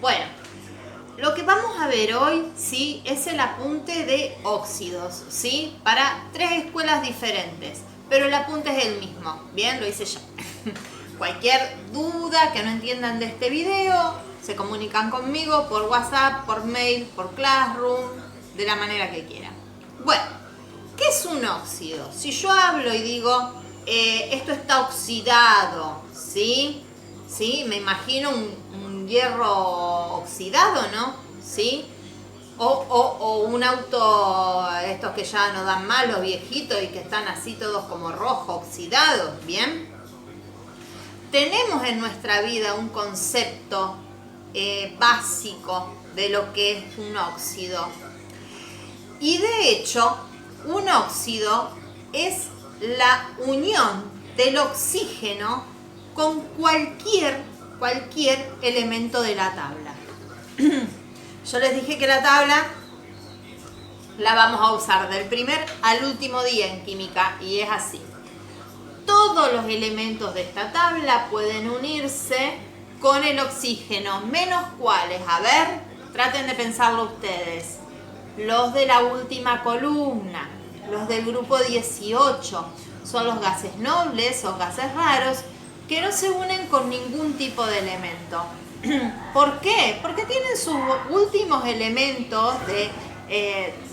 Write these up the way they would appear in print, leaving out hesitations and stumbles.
Bueno, lo que vamos a ver hoy, ¿sí? Es el apunte de óxidos, ¿sí? Para 3 escuelas diferentes, pero el apunte es el mismo. Bien, lo hice yo. Cualquier duda que no entiendan de este video, se comunican conmigo por WhatsApp, por mail, por Classroom, de la manera que quieran. Bueno, ¿qué es un óxido? Si yo hablo y digo, esto está oxidado, ¿sí? ¿Sí? Me imagino un hierro oxidado, ¿no? ¿Sí? O un auto, estos que ya no dan más, los viejitos y que están así todos como rojo, oxidados, ¿bien? Tenemos en nuestra vida un concepto básico de lo que es un óxido. Y de hecho, un óxido es la unión del oxígeno con cualquier elemento de la tabla. Yo les dije que la tabla la vamos a usar del primer al último día en química y es así. Todos los elementos de esta tabla pueden unirse con el oxígeno, menos cuáles. A ver, traten de pensarlo ustedes. Los de la última columna, los del grupo 18, son los gases nobles o gases raros que no se unen con ningún tipo de elemento. ¿Por qué? Porque tienen sus últimos elementos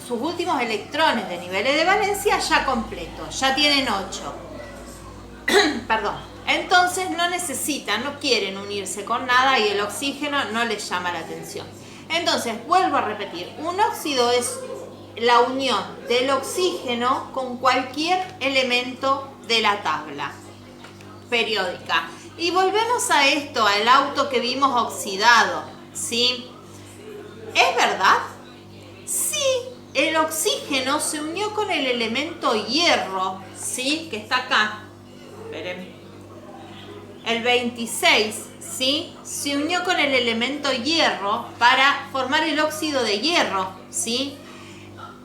sus últimos electrones de niveles de valencia ya completos, ya tienen 8. Perdón. Entonces no necesitan, no quieren unirse con nada y el oxígeno no les llama la atención. Entonces, vuelvo a repetir, un óxido es la unión del oxígeno con cualquier elemento de la tabla periódica. Y volvemos a esto, al auto que vimos oxidado, ¿sí? ¿Es verdad? Sí, el oxígeno se unió con el elemento hierro, ¿sí? Que está acá. Esperen. El 26, ¿sí? Se unió con el elemento hierro para formar el óxido de hierro, ¿sí?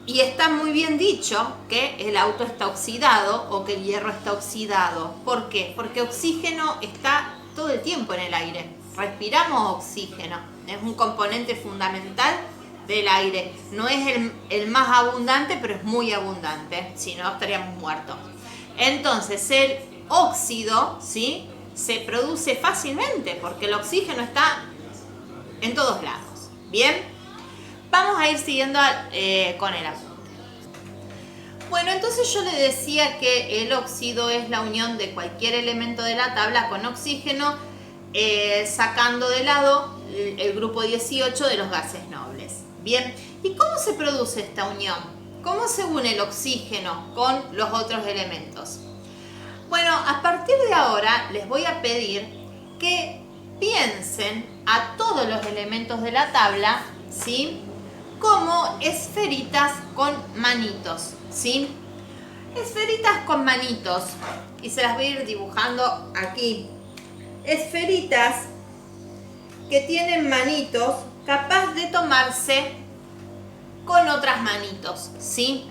Y está muy bien dicho que el auto está oxidado o que el hierro está oxidado. ¿Por qué? Porque oxígeno está todo el tiempo en el aire. Respiramos oxígeno. Es un componente fundamental del aire. No es el más abundante, pero es muy abundante. Si no, estaríamos muertos. Entonces, el óxido, ¿sí? Se produce fácilmente porque el oxígeno está en todos lados. Bien, vamos a ir siguiendo con el apunte. Bueno, entonces yo le decía que el óxido es la unión de cualquier elemento de la tabla con oxígeno, sacando de lado el grupo 18 de los gases nobles. Bien, ¿y cómo se produce esta unión? ¿Cómo se une el oxígeno con los otros elementos? Bueno, a partir de ahora les voy a pedir que piensen a todos los elementos de la tabla, ¿sí? Como esferitas con manitos, ¿sí? Esferitas con manitos. Y se las voy a ir dibujando aquí. Esferitas que tienen manitos capaz de tomarse con otras manitos, ¿sí?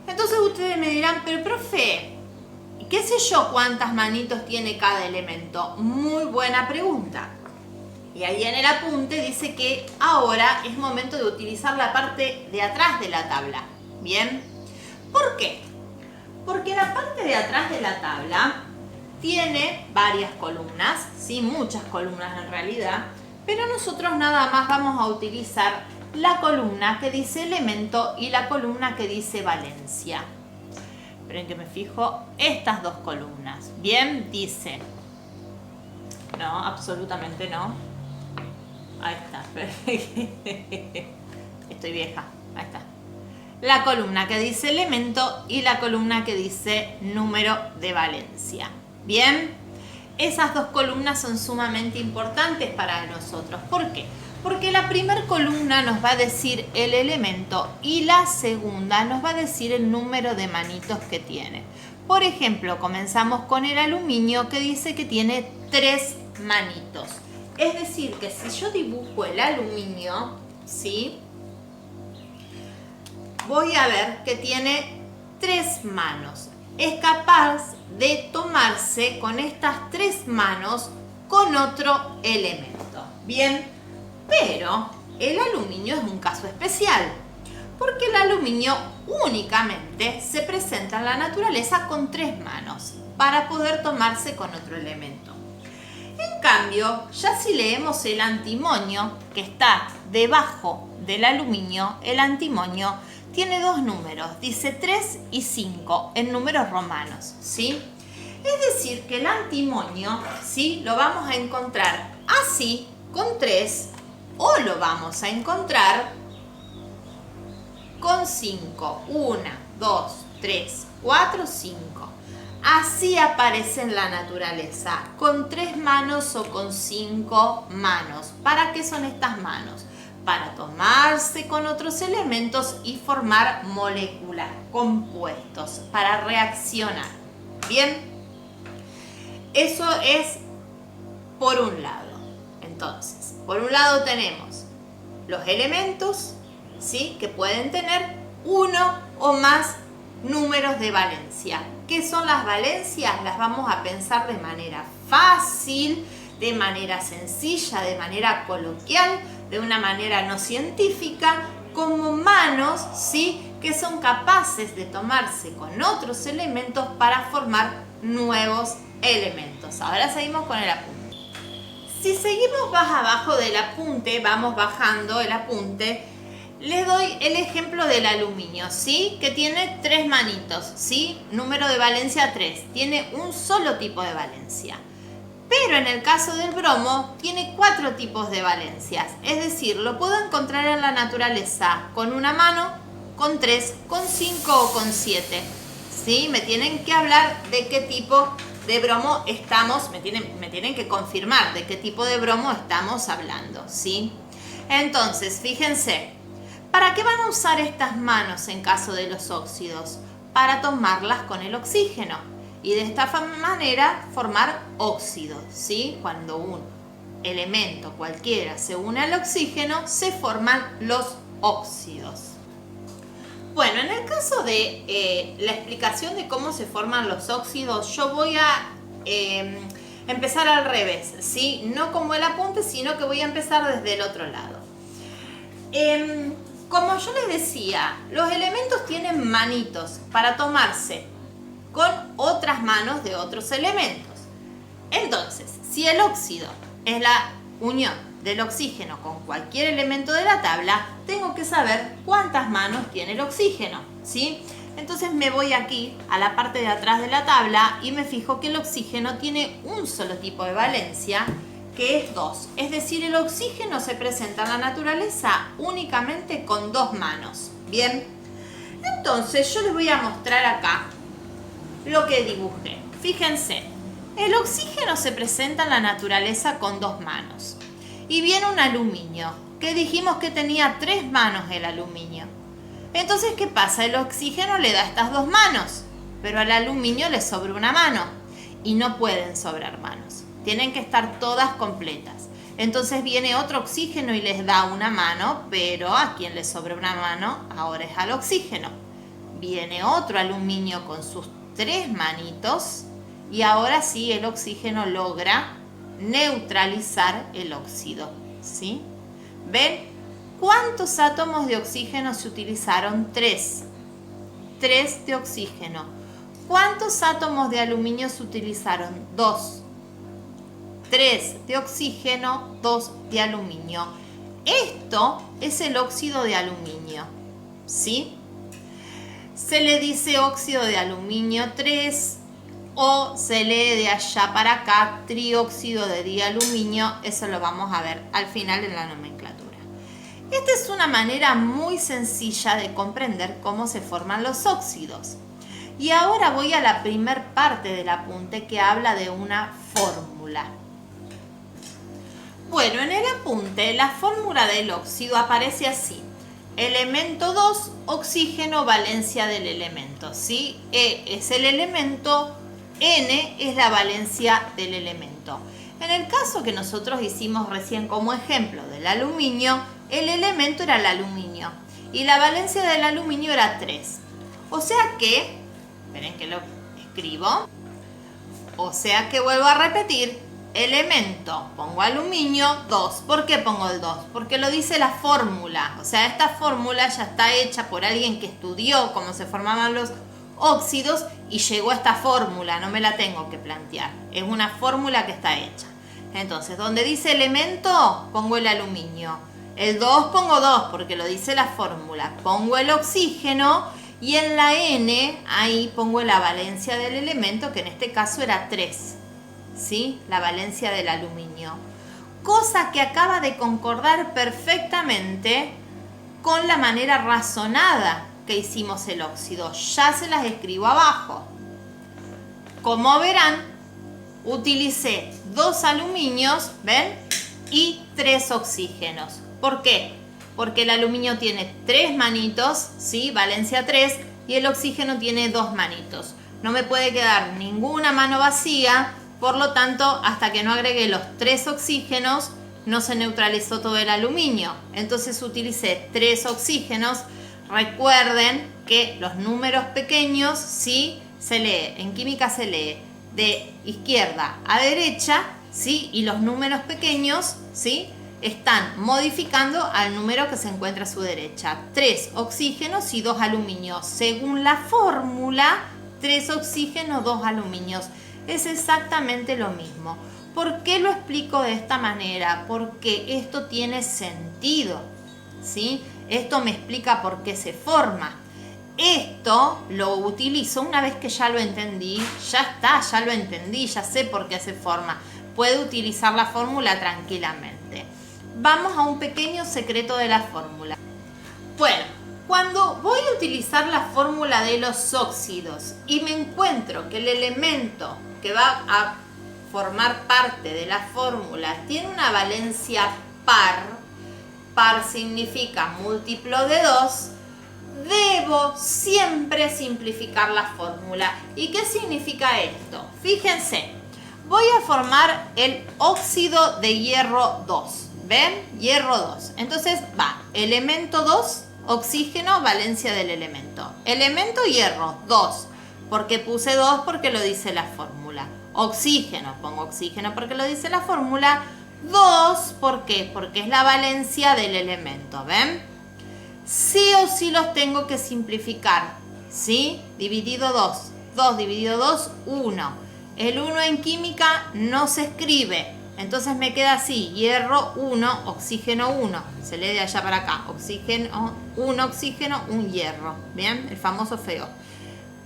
Entonces ustedes me dirán, pero profe, ¿qué sé yo cuántas manitos tiene cada elemento? Muy buena pregunta. Y ahí en el apunte dice que ahora es momento de utilizar la parte de atrás de la tabla. ¿Bien? ¿Por qué? Porque la parte de atrás de la tabla tiene varias columnas, ¿sí? Muchas columnas en realidad, pero nosotros nada más vamos a utilizar la columna que dice elemento y la columna que dice valencia. Esperen que me fijo, estas dos columnas. Bien, dice. No, absolutamente no. Ahí está. Estoy vieja. Ahí está. La columna que dice elemento y la columna que dice número de valencia. Bien, esas dos columnas son sumamente importantes para nosotros. ¿Por qué? Porque la primera columna nos va a decir el elemento y la segunda nos va a decir el número de manitos que tiene. Por ejemplo, comenzamos con el aluminio que dice que tiene 3 manitos. Es decir, que si yo dibujo el aluminio, ¿sí? Voy a ver que tiene 3 manos. Es capaz de tomarse con estas 3 manos con otro elemento. Bien. Pero el aluminio es un caso especial, porque el aluminio únicamente se presenta en la naturaleza con 3 manos para poder tomarse con otro elemento. En cambio, ya si leemos el antimonio, que está debajo del aluminio, el antimonio tiene 2 números, dice 3 y 5 en números romanos, ¿sí? Es decir, que el antimonio, ¿sí?, lo vamos a encontrar así, con 3, o lo vamos a encontrar con 5. 1, 2, 3, 4, 5. Así aparece en la naturaleza, con 3 manos o con 5 manos. ¿Para qué son estas manos? Para tomarse con otros elementos y formar moléculas, compuestos, para reaccionar. Bien, eso es por un lado. Entonces, por un lado tenemos los elementos, ¿sí?, que pueden tener uno o más números de valencia. ¿Qué son las valencias? Las vamos a pensar de manera fácil, de manera sencilla, de manera coloquial, de una manera no científica, como manos, ¿sí?, que son capaces de tomarse con otros elementos para formar nuevos elementos. Ahora seguimos con el apunte. Si seguimos más abajo del apunte, vamos bajando el apunte, les doy el ejemplo del aluminio, ¿sí?, que tiene 3 manitos, ¿sí?, número de valencia 3, tiene un solo tipo de valencia. Pero en el caso del bromo tiene 4 tipos de valencias, es decir, lo puedo encontrar en la naturaleza con una mano, con 3, con 5 o con 7. ¿Sí? Me tienen que hablar de qué tipo de bromo estamos, me tienen que confirmar de qué tipo de bromo estamos hablando, ¿sí? Entonces, fíjense, ¿para qué van a usar estas manos en caso de los óxidos? Para tomarlas con el oxígeno y de esta manera formar óxidos, ¿sí? Cuando un elemento cualquiera se une al oxígeno, se forman los óxidos. Bueno, en el caso de la explicación de cómo se forman los óxidos, yo voy a empezar al revés, ¿sí? No como el apunte, sino que voy a empezar desde el otro lado. Como yo les decía, los elementos tienen manitos para tomarse con otras manos de otros elementos. Entonces, si el óxido es la unión del oxígeno con cualquier elemento de la tabla, tengo que saber cuántas manos tiene el oxígeno, ¿sí? Entonces me voy aquí a la parte de atrás de la tabla y me fijo que el oxígeno tiene un solo tipo de valencia, que es 2. Es decir, el oxígeno se presenta en la naturaleza únicamente con 2 manos. Bien, entonces yo les voy a mostrar acá lo que dibujé. Fíjense, el oxígeno se presenta en la naturaleza con 2 manos. Y viene un aluminio, que dijimos que tenía 3 manos el aluminio. Entonces, ¿qué pasa? El oxígeno le da estas 2 manos, pero al aluminio le sobra una mano. Y no pueden sobrar manos, tienen que estar todas completas. Entonces viene otro oxígeno y les da una mano, pero a quien le sobra una mano ahora es al oxígeno. Viene otro aluminio con sus 3 manitos y ahora sí el oxígeno logra neutralizar el óxido, ¿sí? ¿Ven? ¿Cuántos átomos de oxígeno se utilizaron? 3. 3 de oxígeno. ¿Cuántos átomos de aluminio se utilizaron? 2. 3 de oxígeno, 2 de aluminio. Esto es el óxido de aluminio, ¿sí? Se le dice óxido de aluminio 3 o se lee de allá para acá trióxido de dialuminio. Eso lo vamos a ver al final en la nomenclatura. Esta es una manera muy sencilla de comprender cómo se forman los óxidos. Y ahora voy a la primer parte del apunte que habla de una fórmula. Bueno, en el apunte la fórmula del óxido aparece así. Elemento 2, oxígeno, valencia del elemento, ¿sí? E es el elemento, N es la valencia del elemento. En el caso que nosotros hicimos recién como ejemplo del aluminio, el elemento era el aluminio y la valencia del aluminio era 3. O sea que, esperen que lo escribo, o sea que vuelvo a repetir, elemento, pongo aluminio, 2. ¿Por qué pongo el 2? Porque lo dice la fórmula. O sea, esta fórmula ya está hecha por alguien que estudió cómo se formaban los óxidos y llegó a esta fórmula, no me la tengo que plantear. Es una fórmula que está hecha. Entonces, donde dice elemento, pongo el aluminio. El 2 pongo 2 porque lo dice la fórmula. Pongo el oxígeno y en la N, ahí pongo la valencia del elemento, que en este caso era 3. ¿Sí? La valencia del aluminio. Cosa que acaba de concordar perfectamente con la manera razonada que hicimos el óxido. Ya se las escribo abajo. Como verán, utilicé 2 aluminios, ¿ven? Y 3 oxígenos. ¿Por qué? Porque el aluminio tiene 3 manitos, ¿sí? Valencia 3, y el oxígeno tiene 2 manitos. No me puede quedar ninguna mano vacía, por lo tanto, hasta que no agregué los 3 oxígenos, no se neutralizó todo el aluminio. Entonces utilicé 3 oxígenos. Recuerden que los números pequeños, ¿sí? Se lee, en química se lee de izquierda a derecha, ¿sí? Y los números pequeños, ¿sí? Están modificando al número que se encuentra a su derecha. 3 oxígenos y 2 aluminios. Según la fórmula, 3 oxígenos, 2 aluminios. Es exactamente lo mismo. ¿Por qué lo explico de esta manera? Porque esto tiene sentido, ¿sí? Esto me explica por qué se forma. Esto lo utilizo una vez que ya lo entendí. Ya está, ya lo entendí, ya sé por qué se forma. Puedo utilizar la fórmula tranquilamente. Vamos a un pequeño secreto de la fórmula. Bueno, cuando voy a utilizar la fórmula de los óxidos y me encuentro que el elemento que va a formar parte de la fórmula tiene una valencia par, par significa múltiplo de 2, debo siempre simplificar la fórmula. ¿Y qué significa esto? Fíjense, voy a formar el óxido de hierro 2. ¿Ven? Hierro 2. Entonces va elemento 2, oxígeno, valencia del elemento. Elemento hierro 2. Porque puse 2 porque lo dice la fórmula. Oxígeno, pongo oxígeno porque lo dice la fórmula. 2, ¿por qué? Porque es la valencia del elemento. ¿Ven? Sí o sí los tengo que simplificar. ¿Sí? Dividido 2. 2 dividido 2, 1. El 1 en química no se escribe. Entonces me queda así, hierro 1, oxígeno 1. Se lee de allá para acá, oxígeno, 1 oxígeno, 1 hierro. ¿Bien? El famoso feo.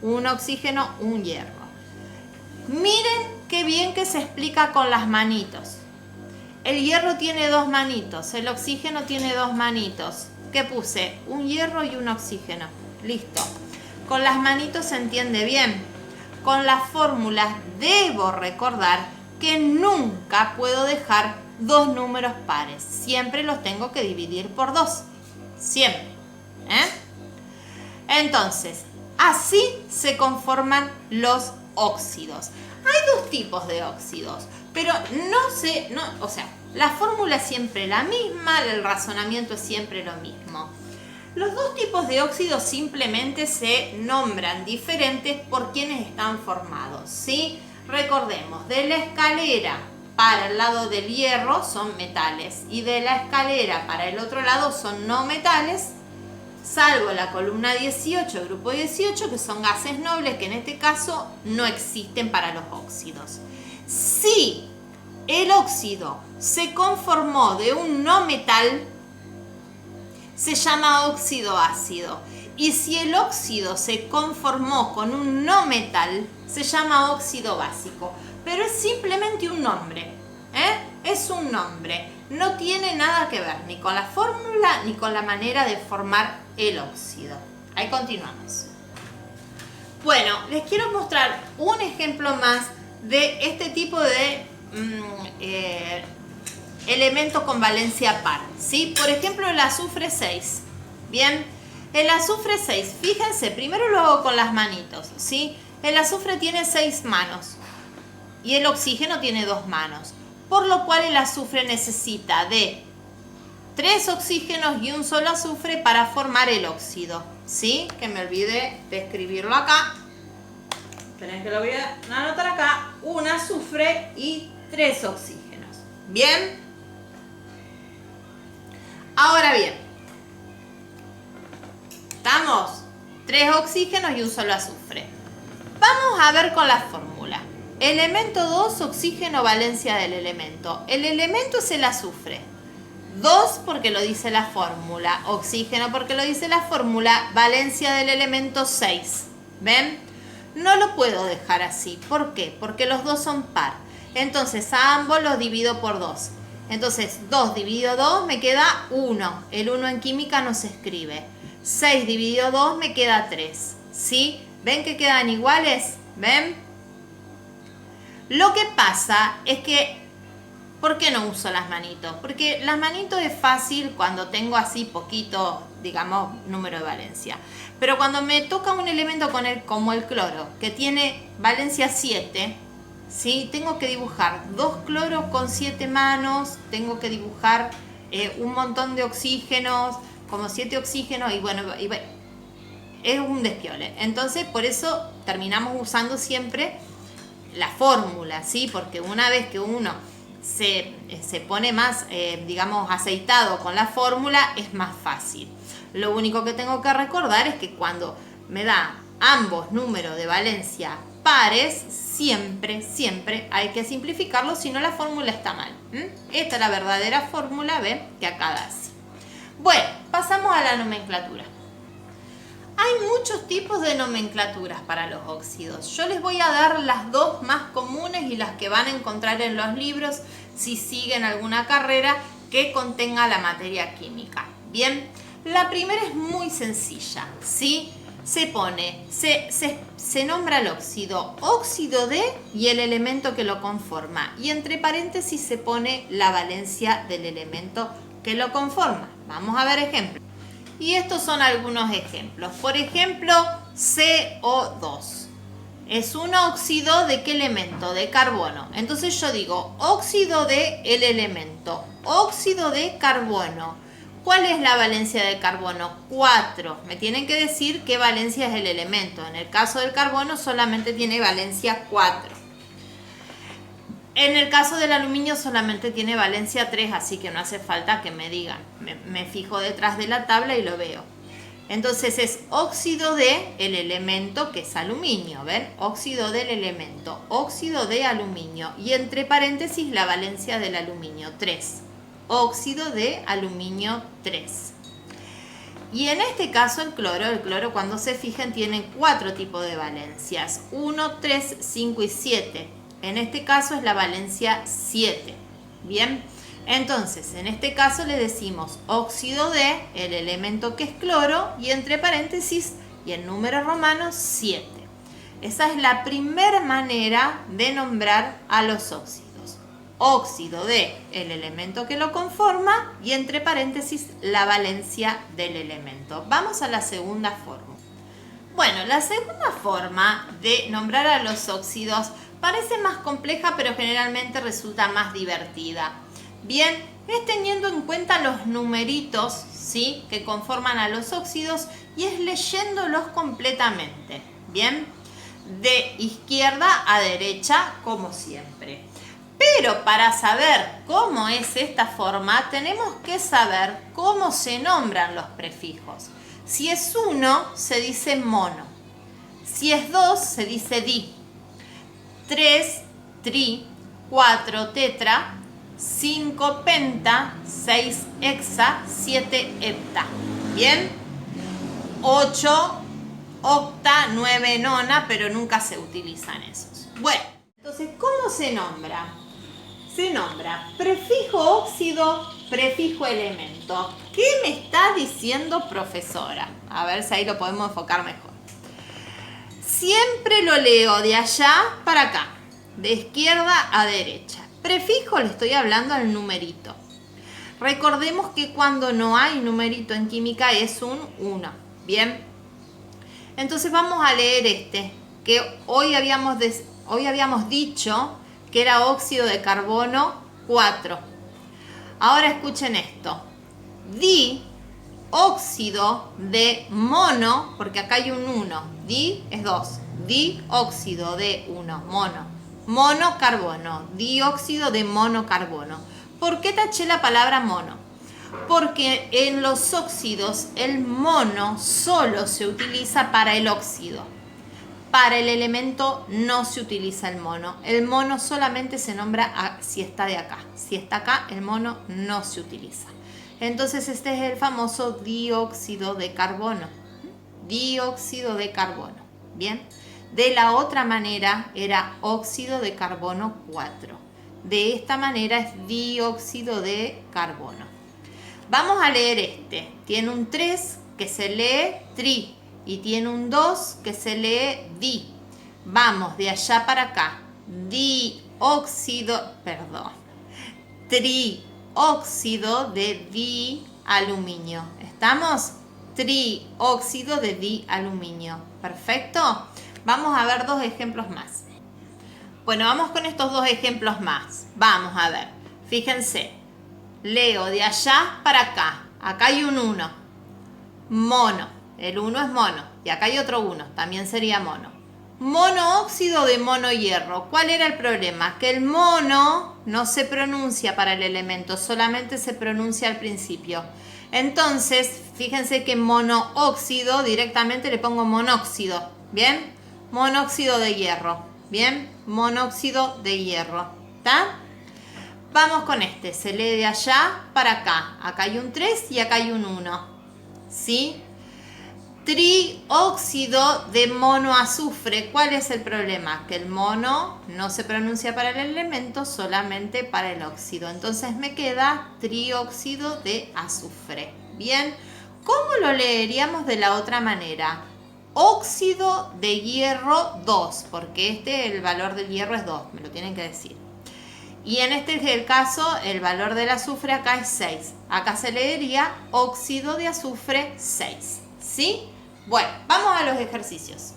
1 oxígeno, 1 hierro. Miren qué bien que se explica con las manitos. El hierro tiene 2 manitos, el oxígeno tiene 2 manitos. ¿Qué puse? 1 hierro y 1 oxígeno. Listo. Con las manitos se entiende bien. Con las fórmulas debo recordar que nunca puedo dejar 2 números pares. Siempre los tengo que dividir por 2. Siempre. Entonces, así se conforman los óxidos. Hay 2 tipos de óxidos, pero o sea, la fórmula es siempre la misma, el razonamiento es siempre lo mismo. Los 2 tipos de óxidos simplemente se nombran diferentes por quienes están formados, ¿sí? Recordemos, de la escalera para el lado del hierro son metales y de la escalera para el otro lado son no metales, salvo la columna 18, el grupo 18, que son gases nobles, que en este caso no existen para los óxidos. Si el óxido se conformó de un no metal, se llama óxido ácido. Y si el óxido se conformó con un no metal, se llama óxido básico. Pero es simplemente un nombre. Es un nombre. No tiene nada que ver ni con la fórmula ni con la manera de formar el óxido. Ahí continuamos. Bueno, les quiero mostrar un ejemplo más de este tipo de elemento con valencia par, ¿sí? Por ejemplo, el azufre 6. Bien, el azufre 6, fíjense, primero lo hago con las manitos, ¿sí? El azufre tiene 6 manos y el oxígeno tiene 2 manos, por lo cual el azufre necesita de 3 oxígenos y un solo azufre para formar el óxido, ¿sí? Que me olvidé de escribirlo acá. Esperen que lo voy a anotar acá. Un azufre y 3 oxígenos. ¿Bien? Ahora bien, ¿estamos? 3 oxígenos y un solo azufre. Vamos a ver con la fórmula. Elemento 2, oxígeno, valencia del elemento. El elemento es el azufre. 2 porque lo dice la fórmula. Oxígeno porque lo dice la fórmula. Valencia del elemento 6. ¿Ven? No lo puedo dejar así. ¿Por qué? Porque los dos son par. Entonces a ambos los divido por 2. Entonces 2 dividido 2 me queda 1. El 1 en química no se escribe. 6 dividido 2 me queda 3. ¿Sí? ¿Ven que quedan iguales? ¿Ven? Lo que pasa es que, ¿por qué no uso las manitos? Porque las manitos es fácil cuando tengo así poquito, digamos, número de valencia. Pero cuando me toca un elemento como el cloro, que tiene valencia 7, ¿sí? Tengo que dibujar 2 cloros con 7 manos, tengo que dibujar un montón de oxígenos, como 7 oxígenos, y bueno, es un despiole. Entonces, por eso terminamos usando siempre la fórmula, ¿sí? Porque una vez que uno se pone más, digamos, aceitado con la fórmula, es más fácil. Lo único que tengo que recordar es que cuando me da ambos números de valencia pares, siempre hay que simplificarlo, si no la fórmula está mal. Esta es la verdadera fórmula, ¿ven? Que acá da así. Bueno, pasamos a la nomenclatura. Hay muchos tipos de nomenclaturas para los óxidos. Yo les voy a dar las dos más comunes y las que van a encontrar en los libros si siguen alguna carrera que contenga la materia química. Bien, la primera es muy sencilla, ¿sí? Se nombra el óxido de y el elemento que lo conforma. Y entre paréntesis se pone la valencia del elemento que lo conforma. Vamos a ver ejemplos. Y estos son algunos ejemplos. Por ejemplo, CO2. Es un óxido de ¿qué elemento? De carbono. Entonces yo digo óxido de el elemento. Óxido de carbono. ¿Cuál es la valencia de carbono? 4. Me tienen que decir qué valencia es el elemento. En el caso del carbono solamente tiene valencia 4. En el caso del aluminio solamente tiene valencia 3, así que no hace falta que me digan. Me fijo detrás de la tabla y lo veo. Entonces es óxido de el elemento que es aluminio, ¿ven? Óxido del elemento, óxido de aluminio. Y entre paréntesis la valencia del aluminio, 3. Óxido de aluminio 3. Y en este caso el cloro cuando se fijan tiene 4 tipos de valencias. 1, 3, 5 y 7. En este caso es la valencia 7. Bien, entonces en este caso le decimos óxido de el elemento que es cloro y entre paréntesis y en número romano 7. Esa es la primera manera de nombrar a los óxidos. Óxido de el elemento que lo conforma y entre paréntesis la valencia del elemento. Vamos a la segunda forma. Bueno, la segunda forma de nombrar a los óxidos parece más compleja, pero generalmente resulta más divertida. Bien, es teniendo en cuenta los numeritos, ¿sí?, que conforman a los óxidos y es leyéndolos completamente. Bien, de izquierda a derecha, como siempre. Pero para saber cómo es esta forma, tenemos que saber cómo se nombran los prefijos. Si es 1, se dice mono. Si es 2, se dice di. 3, tri, 4, tetra, 5, penta, 6, hexa, 7, hepta. ¿Bien? 8, octa, 9, nona, pero nunca se utilizan esos. Bueno, entonces, ¿cómo se nombra? Se nombra prefijo óxido, prefijo elemento. ¿Qué me está diciendo, profesora? A ver si ahí lo podemos enfocar mejor. Siempre lo leo de allá para acá, de izquierda a derecha. Prefijo le estoy hablando al numerito. Recordemos que cuando no hay numerito en química es un 1. Bien. Entonces vamos a leer este, que hoy habíamos dicho que era óxido de carbono 4. Ahora escuchen esto. Di óxido de mono, porque acá hay un 1. Di es 2. Di óxido de 1, mono. Monocarbono, dióxido de monocarbono. ¿Por qué taché la palabra mono? Porque en los óxidos el mono solo se utiliza para el óxido. Para el elemento no se utiliza el mono. El mono solamente se nombra si está de acá. Si está acá, el mono no se utiliza. Entonces este es el famoso dióxido de carbono. Dióxido de carbono. Bien. De la otra manera era óxido de carbono 4. De esta manera es dióxido de carbono. Vamos a leer este. Tiene un 3 que se lee tri y tiene un 2 que se lee di. Vamos de allá para acá. Trióxido de dialuminio. ¿Estamos? Trióxido de dialuminio. ¿Perfecto? Vamos a ver dos ejemplos más. Bueno, vamos con estos dos ejemplos más. Vamos a ver. Fíjense. Leo de allá para acá. Acá hay un 1. Mono. El 1 es mono. Y acá hay otro 1. También sería mono. Monóxido de monohierro. ¿Cuál era el problema? Que el mono no se pronuncia para el elemento. Solamente se pronuncia al principio. Entonces, fíjense que monóxido directamente le pongo monóxido. ¿Bien? Monóxido de hierro. ¿Bien? Monóxido de hierro. ¿Está? Vamos con este. Se lee de allá para acá. Acá hay un 3 y acá hay un 1. ¿Sí? Trióxido de monoazufre. ¿Cuál es el problema? Que el mono no se pronuncia para el elemento, solamente para el óxido. Entonces me queda trióxido de azufre. Bien. ¿Cómo lo leeríamos de la otra manera? Óxido de hierro 2, porque el valor del hierro es 2, me lo tienen que decir. Y en este es el caso, el valor del azufre acá es 6. Acá se leería óxido de azufre 6. ¿Sí? Bueno, vamos a los ejercicios.